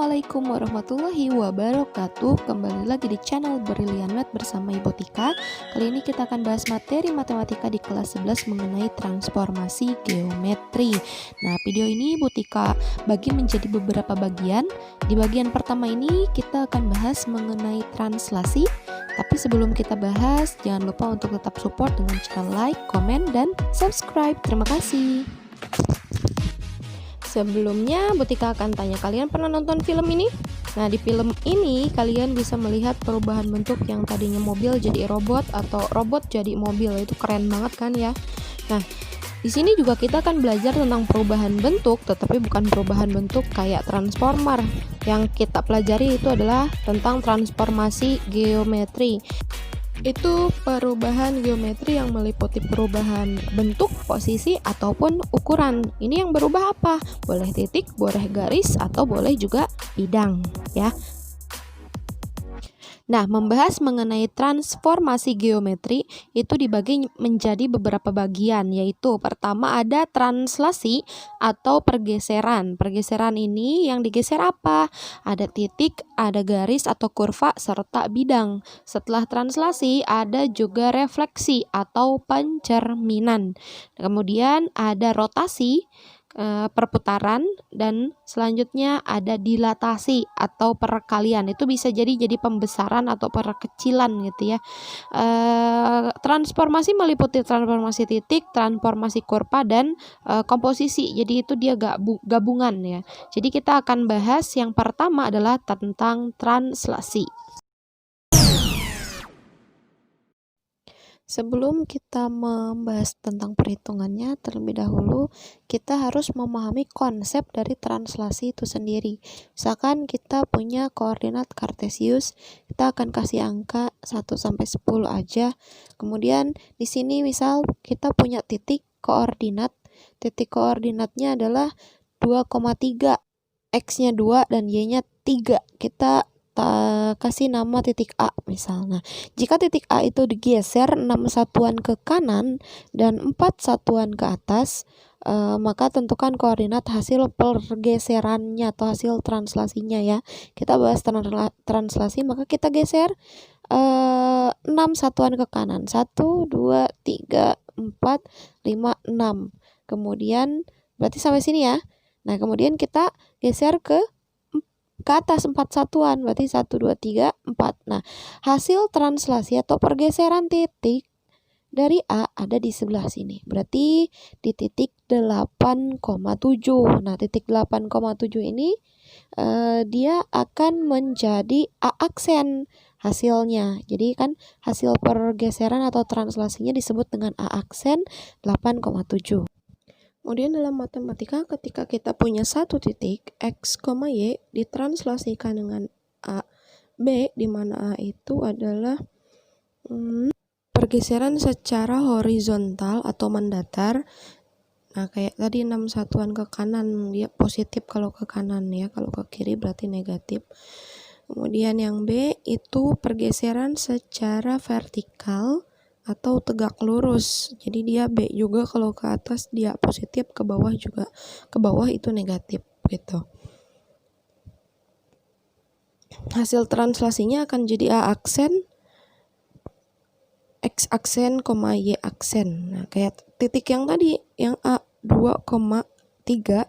Assalamualaikum warahmatullahi wabarakatuh. Kembali lagi di channel Brilian Math bersama Ibu Tika. Kali ini kita akan bahas materi matematika di kelas 11 mengenai transformasi geometri. Nah, video ini Ibu Tika bagi menjadi beberapa bagian. Di bagian pertama ini kita akan bahas mengenai translasi. Tapi sebelum kita bahas, jangan lupa untuk tetap support dengan cara like, komen, dan subscribe. Terima kasih. Sebelumnya, Bu Tika akan tanya, kalian pernah nonton film ini? Nah, di film ini kalian bisa melihat perubahan bentuk yang tadinya mobil jadi robot atau robot jadi mobil. Itu keren banget kan ya? Nah, di sini juga kita akan belajar tentang perubahan bentuk, tetapi bukan perubahan bentuk kayak transformer. Yang kita pelajari itu adalah tentang transformasi geometri. Itu perubahan geometri yang meliputi perubahan bentuk, posisi, ataupun ukuran. Ini yang berubah apa? Boleh titik, boleh garis, atau boleh juga bidang ya. Nah, membahas mengenai transformasi geometri itu dibagi menjadi beberapa bagian, yaitu pertama ada translasi atau pergeseran. Pergeseran ini yang digeser apa? Ada titik, ada garis atau kurva, serta bidang. Setelah translasi ada juga refleksi atau pencerminan. Kemudian ada rotasi, perputaran, dan selanjutnya ada dilatasi atau perkalian. Itu bisa jadi pembesaran atau perkecilan gitu ya. Transformasi meliputi transformasi titik, transformasi kurva, dan komposisi. Jadi itu dia gabungan ya. Jadi kita akan bahas yang pertama adalah tentang translasi. Sebelum kita membahas tentang perhitungannya, terlebih dahulu kita harus memahami konsep dari translasi itu sendiri. Misalkan kita punya koordinat kartesius, kita akan kasih angka 1 sampai 10 aja. Kemudian di sini misal kita punya titik koordinat. Titik koordinatnya adalah 2,3. X-nya 2 dan Y-nya 3. Kita kasih nama titik A misalnya. Jika titik A itu digeser 6 satuan ke kanan dan 4 satuan ke atas, maka tentukan koordinat hasil pergeserannya atau hasil translasinya ya. Kita bahas translasi, maka kita geser 6 satuan ke kanan. 1, 2, 3, 4, 5, 6. Kemudian berarti sampai sini ya. Nah, kemudian kita geser ke atas 4 satuan, berarti 1, 2, 3, 4. Nah, hasil translasi atau pergeseran titik dari A ada di sebelah sini. Berarti di titik 8,7. Nah, titik 8,7 ini dia akan menjadi A aksen hasilnya. Jadi kan hasil pergeseran atau translasinya disebut dengan A aksen 8,7. Kemudian dalam matematika ketika kita punya satu titik X, Y ditranslasikan dengan A, B, di mana A itu adalah pergeseran secara horizontal atau mendatar. Nah, kayak tadi 6 satuan ke kanan, dia positif kalau ke kanan ya, kalau ke kiri berarti negatif. Kemudian yang B itu pergeseran secara vertikal atau tegak lurus. Jadi dia B juga kalau ke atas dia positif, ke bawah juga ke bawah itu negatif gitu. Hasil translasinya akan jadi A aksen, X aksen, Y aksen. Nah, kayak titik yang tadi yang A 2,3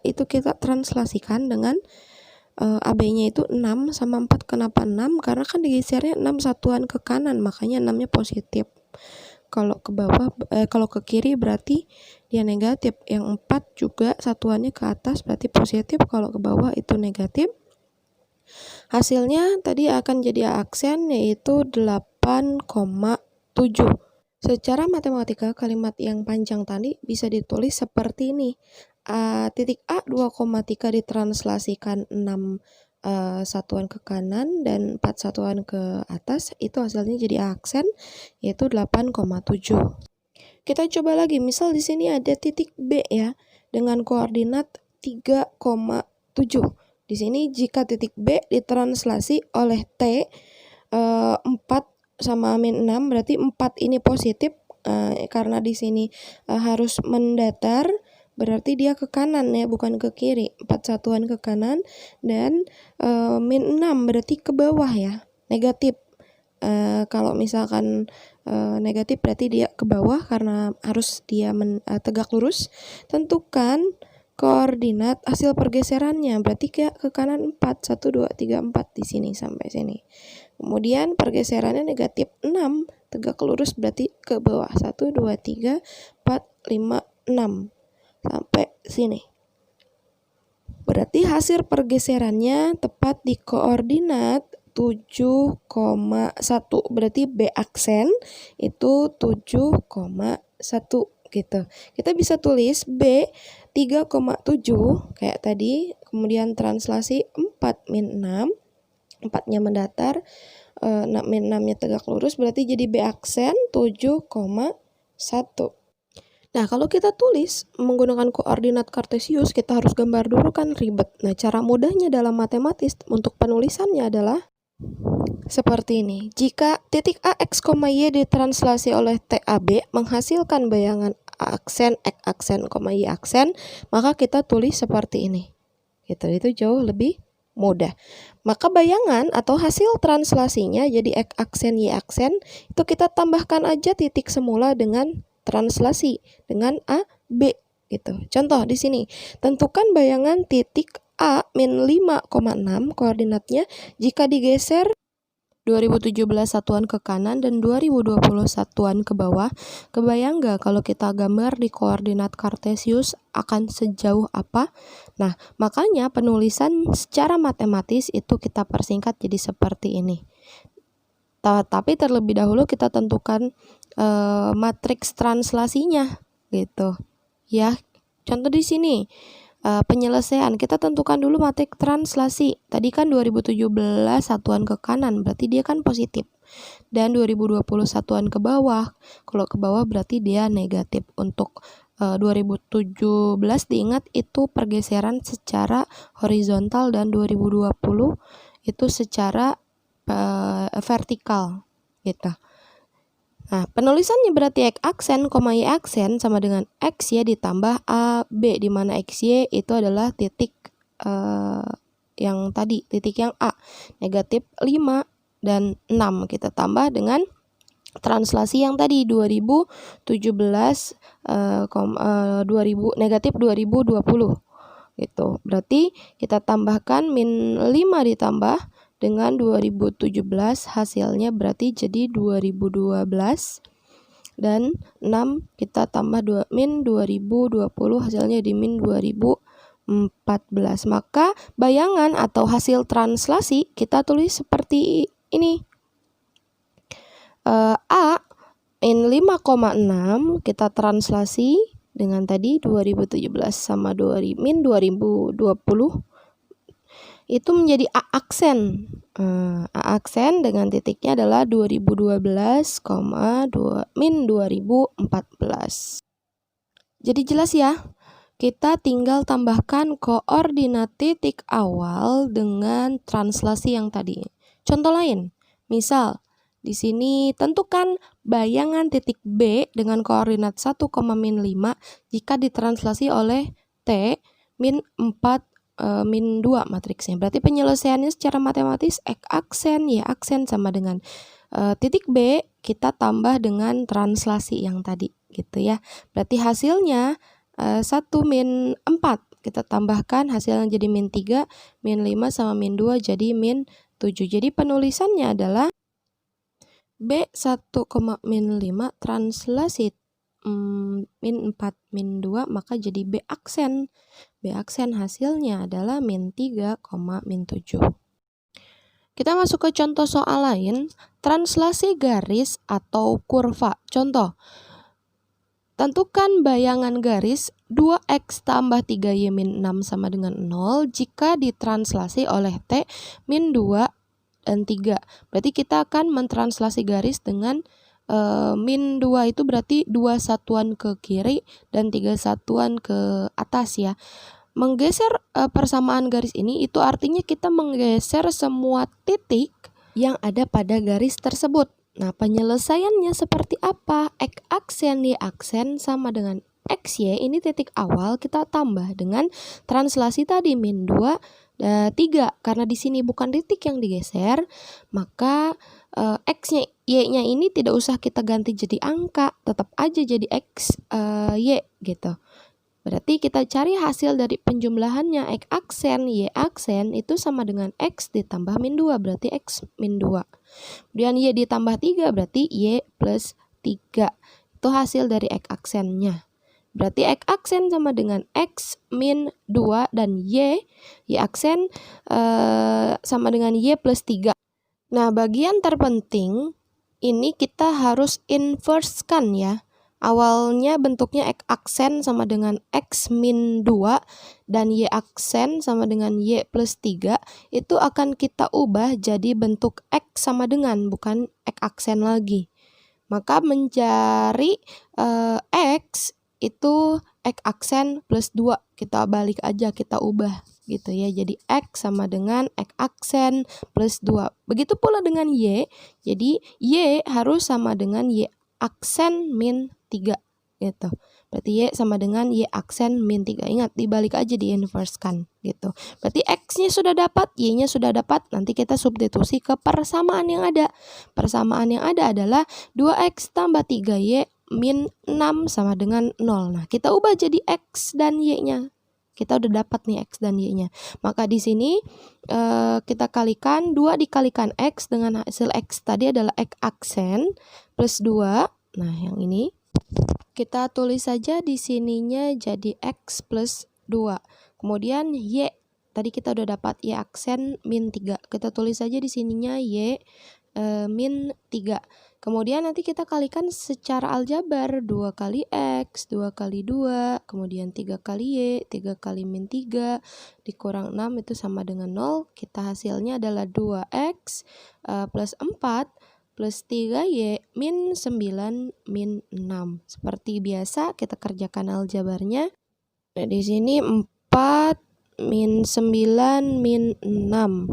itu kita translasikan dengan AB-nya itu 6 sama 4. Kenapa 6? Karena kan digesernya 6 satuan ke kanan, makanya 6-nya positif. Kalau ke bawah, kalau ke kiri berarti dia negatif. Yang 4 juga satuannya ke atas berarti positif, kalau ke bawah itu negatif. Hasilnya tadi akan jadi A aksen, yaitu 8,7. Secara matematika kalimat yang panjang tadi bisa ditulis seperti ini. Titik A 2,3 ditranslasikan 6 satuan ke kanan dan 4 satuan ke atas, itu hasilnya jadi A aksen, yaitu 8,7. Kita coba lagi, misal di sini ada titik B ya dengan koordinat 3,7. Di sini jika titik B ditranslasi oleh T 4 sama min 6, berarti 4 ini positif karena di sini harus mendatar, berarti dia ke kanan ya, bukan ke kiri. 4 satuan ke kanan, dan min 6 berarti ke bawah ya, negatif. Kalau misalkan negatif berarti dia ke bawah karena harus dia tegak lurus. Tentukan koordinat hasil pergeserannya, berarti ke kanan 4, 1, 2, 3, 4 di sini sampai sini. Kemudian pergeserannya negatif 6, tegak lurus berarti ke bawah, 1, 2, 3, 4, 5, 6 sampai sini. Berarti hasil pergeserannya tepat di koordinat 7,1. Berarti B aksen itu 7,1 gitu. Kita bisa tulis B 3,7 kayak tadi, kemudian translasi 4 min 6, 4-nya mendatar, min 6-nya tegak lurus, berarti jadi B aksen 7,1. Nah, kalau kita tulis menggunakan koordinat kartesius, kita harus gambar dulu kan ribet. Nah, cara mudahnya dalam matematis untuk penulisannya adalah seperti ini. Jika titik AX, Y ditranslasi oleh TAB menghasilkan bayangan A aksen, X aksen, Y aksen, maka kita tulis seperti ini. Gitu, itu jauh lebih mudah. Maka bayangan atau hasil translasinya jadi X aksen, Y aksen, itu kita tambahkan aja titik semula dengan translasi dengan A, B gitu. Contoh di sini, tentukan bayangan titik A min 5,6 koordinatnya jika digeser 2017 satuan ke kanan dan 2020 satuan ke bawah. Kebayang nggak kalau kita gambar di koordinat kartesius akan sejauh apa? Nah, makanya penulisan secara matematis itu kita persingkat jadi seperti ini. Tapi terlebih dahulu kita tentukan matriks translasinya gitu ya. Contoh di sini penyelesaian, kita tentukan dulu matriks translasi. Tadi kan 2017 satuan ke kanan, berarti dia kan positif, dan 2020 satuan ke bawah. Kalau ke bawah berarti dia negatif. Untuk 2017 diingat itu pergeseran secara horizontal, dan 2020 itu secara vertikal gitu. Nah, penulisannya berarti X aksen, Y aksen sama dengan X ya ditambah A, B, di mana X, Y itu adalah titik yang tadi, titik yang A, negatif 5 dan 6. Kita tambah dengan translasi yang tadi 2017 negatif 2020 gitu. Berarti kita tambahkan min 5 ditambah dengan 2017, hasilnya berarti jadi 2012, dan 6 kita tambah min 2020, hasilnya di min 2014. Maka bayangan atau hasil translasi kita tulis seperti ini. A min 5,6 kita translasi dengan tadi 2017 sama min 2020 itu menjadi A aksen. A aksen dengan titiknya adalah 2012, min 2014. Jadi jelas ya, kita tinggal tambahkan koordinat titik awal dengan translasi yang tadi. Contoh lain, misal di sini tentukan bayangan titik B dengan koordinat 1, min 5 jika ditranslasi oleh T min 4 min 2 matriksnya. Berarti penyelesaiannya secara matematis X aksen, Y aksen sama dengan titik B kita tambah dengan translasi yang tadi gitu ya. Berarti hasilnya 1 min 4 kita tambahkan, hasilnya jadi min 3, min 5 sama min 2 jadi min 7. Jadi penulisannya adalah B 1, min 5 translasi min 4 min 2, maka jadi B aksen. B aksen hasilnya adalah min 3, min 7. Kita masuk ke contoh soal lain, translasi garis atau kurva. Contoh, tentukan bayangan garis 2x tambah 3y min 6 sama dengan 0 jika ditranslasi oleh T min 2 dan 3. Berarti kita akan mentranslasi garis dengan min 2 itu berarti 2 satuan ke kiri dan 3 satuan ke atas ya. Menggeser persamaan garis ini itu artinya kita menggeser semua titik yang ada pada garis tersebut. Nah, penyelesaiannya seperti apa? X aksen, Y aksen sama dengan XY ini titik awal kita tambah dengan translasi tadi min 2 3. Karena di sini bukan titik yang digeser, maka X-nya Y-nya ini tidak usah kita ganti jadi angka, tetap aja jadi X Y gitu. Berarti kita cari hasil dari penjumlahannya X aksen Y aksen itu sama dengan X ditambah min 2, berarti X min 2. Kemudian Y ditambah 3 berarti Y plus 3. Itu hasil dari X aksennya. Berarti X aksen sama dengan X min 2 dan Y aksen sama dengan Y plus 3. Nah, bagian terpenting ini kita harus inverse-kan ya. Awalnya bentuknya X aksen sama dengan X min 2 dan Y aksen sama dengan Y plus 3 itu akan kita ubah jadi bentuk X sama dengan, bukan X aksen lagi. Maka mencari X itu X aksen plus 2, kita balik aja, kita ubah gitu ya. Jadi X sama dengan X aksen plus 2. Begitu pula dengan Y, jadi Y harus sama dengan Y aksen min 3 gitu. Berarti Y sama dengan Y aksen min 3. Ingat, dibalik aja, di inverse kan gitu. Berarti X-nya sudah dapat, Y-nya sudah dapat. Nanti kita substitusi ke persamaan yang ada. Persamaan yang ada adalah 2X tambah 3Y min 6 sama dengan 0. Nah, kita ubah jadi X dan Y-nya. Kita udah dapat nih X dan Y-nya. Maka di sini kita kalikan 2 dikalikan X dengan hasil X tadi adalah X aksen plus 2. Nah, yang ini kita tulis saja di sininya jadi X plus 2. Kemudian Y, tadi kita udah dapat Y aksen min 3. Kita tulis saja di sininya Y min 3. Kemudian nanti kita kalikan secara aljabar, 2 kali X, 2 kali 2, kemudian 3 kali Y, 3 kali min 3, dikurang 6 itu sama dengan 0. Kita hasilnya adalah 2X plus 4 plus 3Y min 9 min 6. Seperti biasa kita kerjakan aljabarnya. Nah, di sini 4 min 9 min 6.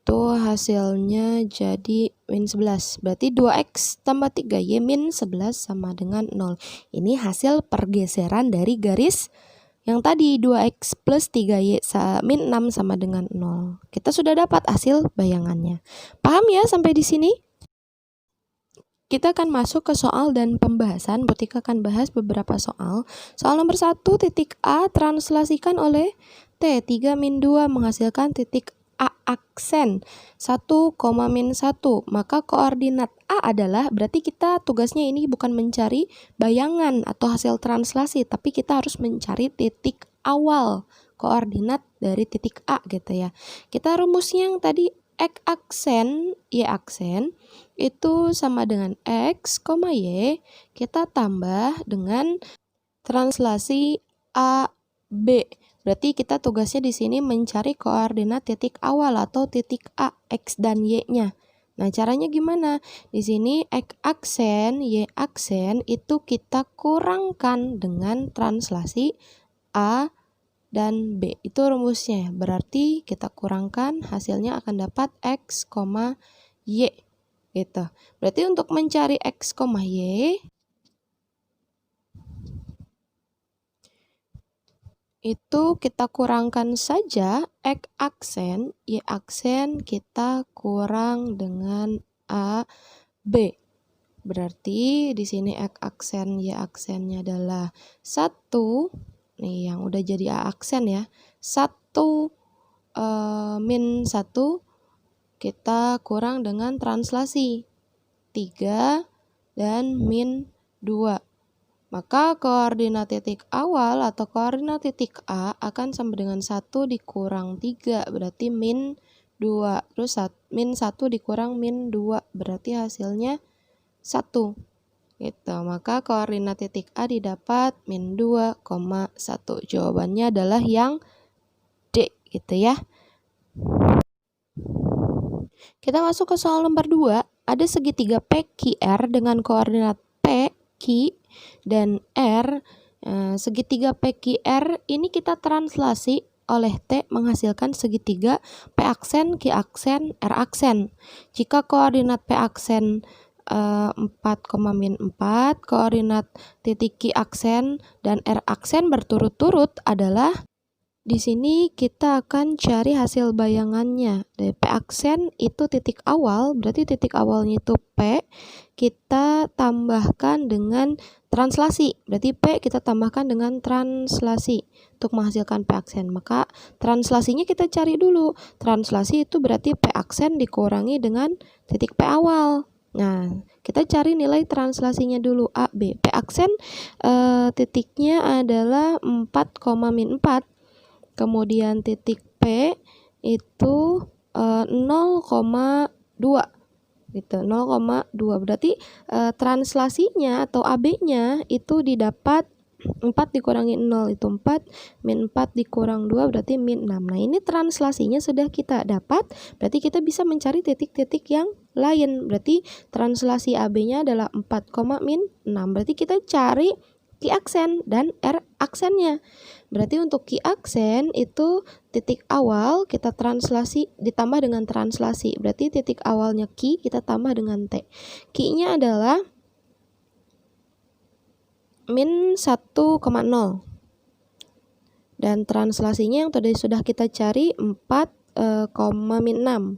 Itu hasilnya jadi min 11. Berarti 2X tambah 3Y min 11 sama dengan 0. Ini hasil pergeseran dari garis yang tadi 2X plus 3Y min 6 sama dengan 0. Kita sudah dapat hasil bayangannya. Paham ya sampai di sini? Kita akan masuk ke soal dan pembahasan. Butika akan bahas beberapa soal. Soal nomor 1, titik A translasikan oleh T. 3 min 2 menghasilkan titik A aksen 1, min 1. Maka koordinat A adalah, berarti kita tugasnya ini bukan mencari bayangan atau hasil translasi, tapi kita harus mencari titik awal koordinat dari titik A gitu ya. Kita rumusnya yang tadi X aksen, Y aksen itu sama dengan X, Y, kita tambah dengan translasi A, B. Berarti kita tugasnya di sini mencari koordinat titik awal atau titik A, X dan Y-nya. Nah, caranya gimana? Di sini X aksen, Y aksen itu kita kurangkan dengan translasi A dan B. Itu rumusnya. Berarti kita kurangkan, hasilnya akan dapat X, Y. Gitu. Berarti untuk mencari X, Y itu kita kurangkan saja X aksen, Y aksen kita kurang dengan A, B. Berarti di sini X aksen, Y aksennya adalah 1. Nih yang udah jadi A aksen ya. 1 min 1 kita kurang dengan translasi 3 dan min 2. Maka koordinat titik awal atau koordinat titik A akan sama dengan 1 dikurang 3, berarti min 2. Terus min 1 dikurang min 2, berarti hasilnya 1. Gitu. Maka koordinat titik A didapat min 2,1. Jawabannya adalah yang D gitu ya. Kita masuk ke soal nomor 2. Ada segitiga PQR dengan koordinat P, Q, dan R. Segitiga PQR ini kita translasi oleh T menghasilkan segitiga P aksen, Q aksen, R aksen. Jika koordinat P aksen 4,-4, koordinat titik Q aksen dan R aksen berturut-turut adalah, di sini kita akan cari hasil bayangannya. P aksen itu titik awal, berarti titik awalnya itu P, kita tambahkan dengan translasi. Berarti P kita tambahkan dengan translasi untuk menghasilkan P aksen. Maka translasinya kita cari dulu. Translasi itu berarti P aksen dikurangi dengan titik P awal. Nah, kita cari nilai translasinya dulu, A, B. P aksen titiknya adalah 4,-4. Kemudian titik P itu 0,2 gitu, 0,2. Berarti translasinya atau AB-nya itu didapat 4 dikurangi 0 itu 4, min 4 dikurang 2 berarti min 6. Nah, ini translasinya sudah kita dapat, berarti kita bisa mencari titik-titik yang lain. Berarti translasi AB-nya adalah 4, min 6. Berarti kita cari Q aksen dan R aksennya. Berarti untuk Q aksen itu titik awal kita translasi ditambah dengan translasi. Berarti titik awalnya Q kita tambah dengan T. Q-nya adalah min 1,0. Dan translasinya yang tadi sudah kita cari 4, min 6.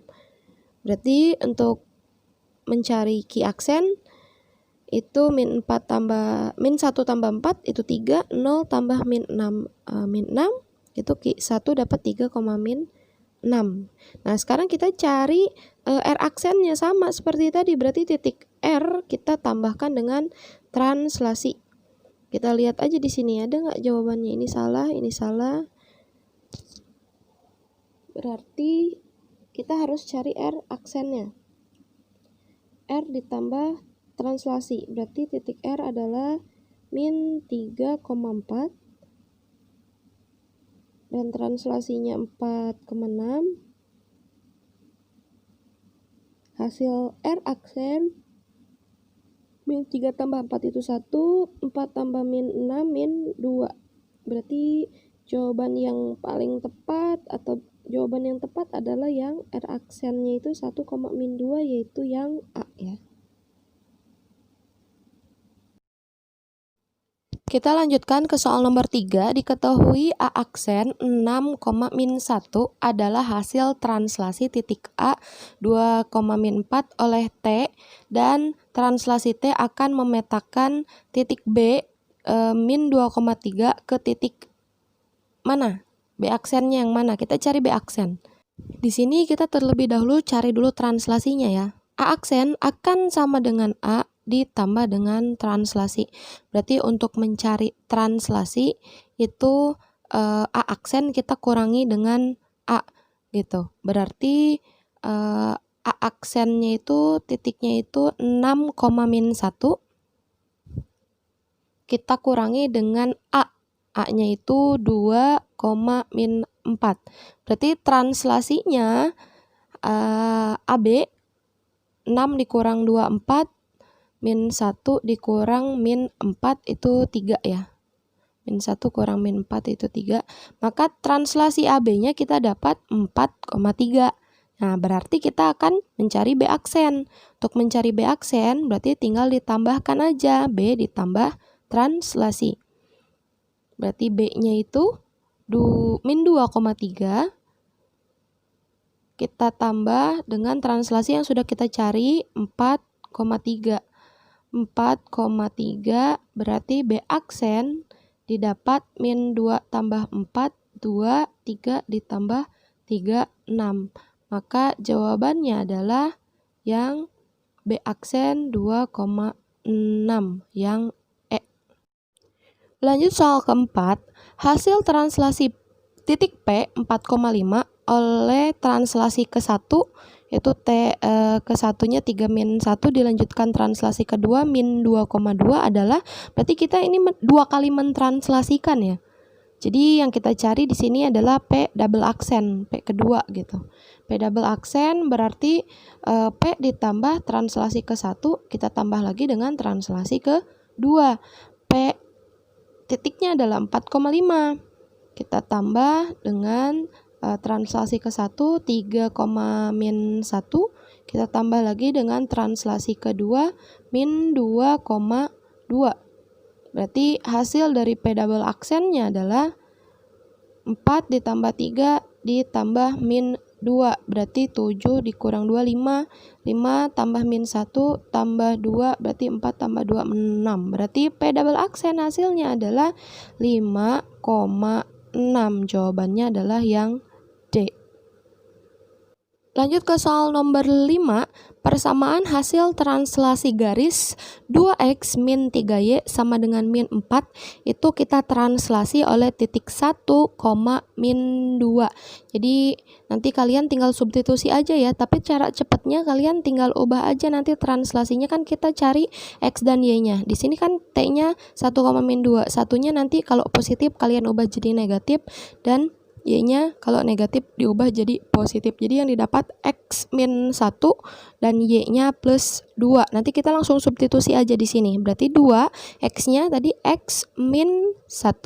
Berarti untuk mencari Q aksen itu min 1 tambah 4 itu 3, 0 tambah min 6 itu Q1 dapat 3, min 6. Nah, sekarang kita cari R aksennya sama seperti tadi, berarti titik R kita tambahkan dengan translasi. Kita lihat aja di sini ada nggak jawabannya, ini salah, ini salah. Berarti kita harus cari R aksennya. R ditambah translasi, berarti titik R adalah min 3,4 dan translasinya 4,6. Hasil R aksen min 3 tambah 4 itu 1, 4 tambah min 6 min 2. Berarti jawaban yang paling tepat atau jawaban yang tepat adalah yang R aksennya itu 1, min 2, yaitu yang A ya. Kita lanjutkan ke soal nomor 3. Diketahui A aksen 6, min 1 adalah hasil translasi titik A 2, min 4 oleh T, dan translasi T akan memetakan titik B min 2,3 ke titik mana? B aksennya yang mana? Kita cari B aksen. Di sini kita terlebih dahulu cari dulu translasinya ya. A aksen akan sama dengan A ditambah dengan translasi. Berarti untuk mencari translasi itu A aksen kita kurangi dengan A gitu. Berarti A aksennya itu titiknya itu 6, min 1 kita kurangi dengan A. A-nya itu 2, min 4. Berarti translasinya AB 6 dikurang 2, 4, min 1 dikurang min 4 itu 3 ya. Min 1 kurang min 4 itu 3. Maka translasi AB-nya kita dapat 4,3. Nah, berarti kita akan mencari B aksen. Untuk mencari B aksen berarti tinggal ditambahkan aja B ditambah translasi. Berarti B-nya itu min 2,3. Kita tambah dengan translasi yang sudah kita cari 4,3. 4,3 berarti B aksen didapat min 2 tambah 4, 2, 3 ditambah 3, 6. Maka jawabannya adalah yang B aksen 2,6, yang E. Lanjut soal keempat, hasil translasi titik P 4,5 oleh translasi ke-1 yaitu T ke-1-nya 3 min 1 dilanjutkan translasi kedua min 2,2 adalah, berarti kita ini 2 kali mentranslasikan ya. Jadi yang kita cari di sini adalah P double aksen, P kedua gitu. P double aksen berarti P ditambah translasi ke-1 kita tambah lagi dengan translasi ke-2. P titiknya adalah 4,5. Kita tambah dengan translasi ke 1, 3, min 1. Kita tambah lagi dengan translasi kedua, min 2,2. Berarti hasil dari P double aksennya adalah 4 ditambah 3 ditambah min 2. Berarti 7 dikurang 2, 5. 5 tambah min 1 tambah 2, berarti 4 tambah 2, 6. Berarti P double aksen hasilnya adalah 5,6. Jawabannya adalah yang D. Lanjut ke soal nomor 5, persamaan hasil translasi garis 2x min 3y sama dengan min 4 itu kita translasi oleh titik 1, min 2. Jadi nanti kalian tinggal substitusi aja ya, tapi cara cepatnya kalian tinggal ubah aja nanti translasinya, kan kita cari x dan y-nya. Di sini kan t-nya 1, min 2. Satunya nanti kalau positif kalian ubah jadi negatif dan y-nya kalau negatif diubah jadi positif. Jadi yang didapat x min 1 dan y-nya plus 2. Nanti kita langsung substitusi aja di sini. Berarti 2, x-nya tadi x min 1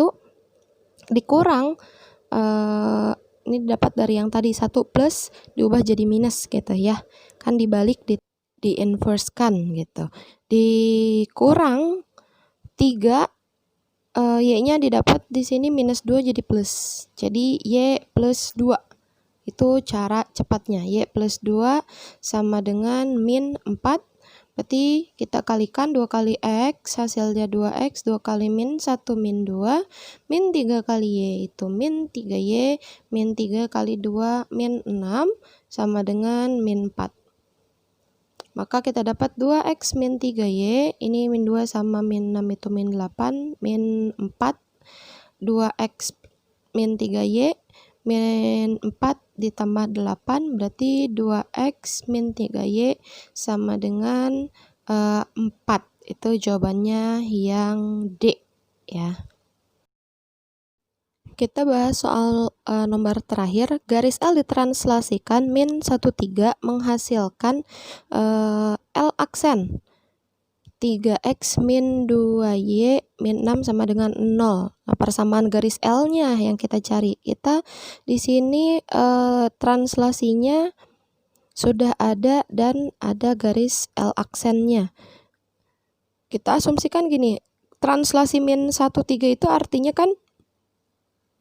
dikurang ini dapat dari yang tadi 1 plus diubah jadi minus gitu ya. Kan dibalik di inverse-kan gitu. Dikurang 3, y-nya didapat di sini minus 2 jadi plus. Jadi y plus 2. Itu cara cepatnya. Y plus 2 sama dengan min 4. Berarti kita kalikan 2 kali x, hasilnya 2x, 2 kali min 1 min 2, min 3 kali y itu min 3y, min 3 kali 2 min 6 sama dengan min 4. Maka kita dapat 2x min 3y, ini min 2 sama min 6 itu min 8, min 4, 2x min 3y, min 4 ditambah 8, berarti 2x min 3y sama dengan 4. Itu jawabannya yang D ya. Kita bahas soal nomor terakhir. Garis L ditranslasikan min 13 menghasilkan L aksen 3x min 2y min 6 sama dengan 0. Nah, persamaan garis L-nya yang kita cari. Kita di sini translasinya sudah ada dan ada garis L aksennya. Kita asumsikan gini, translasi min 1, 3 itu artinya kan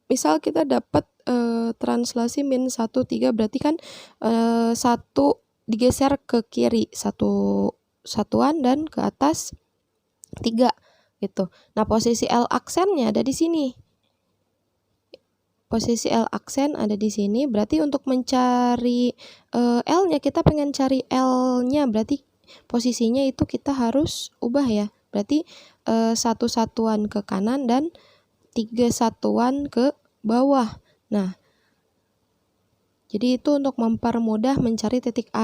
misal kita dapat translasi min 1, 3, berarti kan 1 digeser ke kiri, satuan dan ke atas 3 gitu. Nah, posisi L aksennya ada di sini. Posisi L aksen ada di sini, berarti untuk mencari L-nya kita pengen cari L-nya, berarti posisinya itu kita harus ubah ya. Berarti 1 satuan ke kanan dan 3 satuan ke bawah. Nah, jadi itu untuk mempermudah mencari titik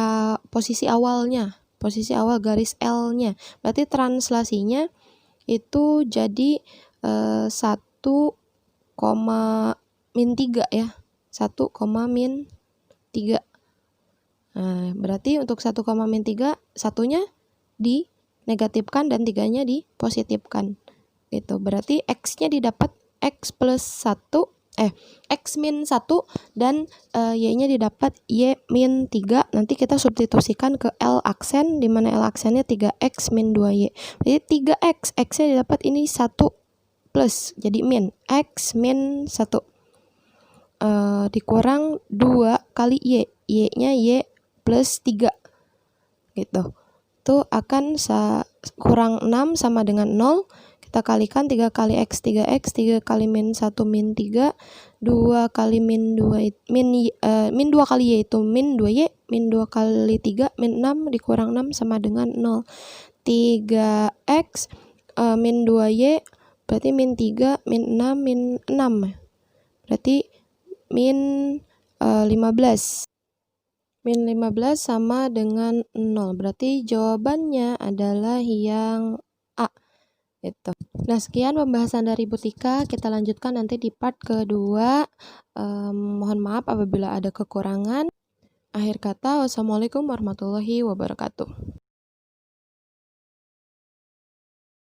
posisi awalnya, posisi awal garis L-nya. Berarti translasinya itu jadi 1, min 3 ya. 1, min 3. Nah, berarti untuk 1, min 3, satunya dinegatifkan dan 3-nya dipositifkan. Gitu. Berarti x-nya didapat x plus 1, x min 1 dan y-nya didapat y min 3. Nanti kita substitusikan ke L aksen, di mana L aksennya 3x min 2y. Jadi 3x, x-nya didapat ini 1 plus, jadi min, x min 1 dikurang 2 kali y, y-nya y plus 3 gitu. Itu akan kurang 6 sama dengan 0. Kita kalikan 3 kali x, 3x, 3 kali min 1, min 3, 2 kali min 2, min 2 kali y itu min 2y, min 2 kali 3, min 6, dikurang 6 sama dengan 0. 3x min 2y, berarti min 3, min 6, min 6. Berarti min 15. Min 15 sama dengan 0. Berarti jawabannya adalah yang A. Gitu. Nah, sekian pembahasan dari Bu Tika. Kita lanjutkan nanti di part kedua. Mohon maaf apabila ada kekurangan. Akhir kata, wassalamualaikum warahmatullahi wabarakatuh.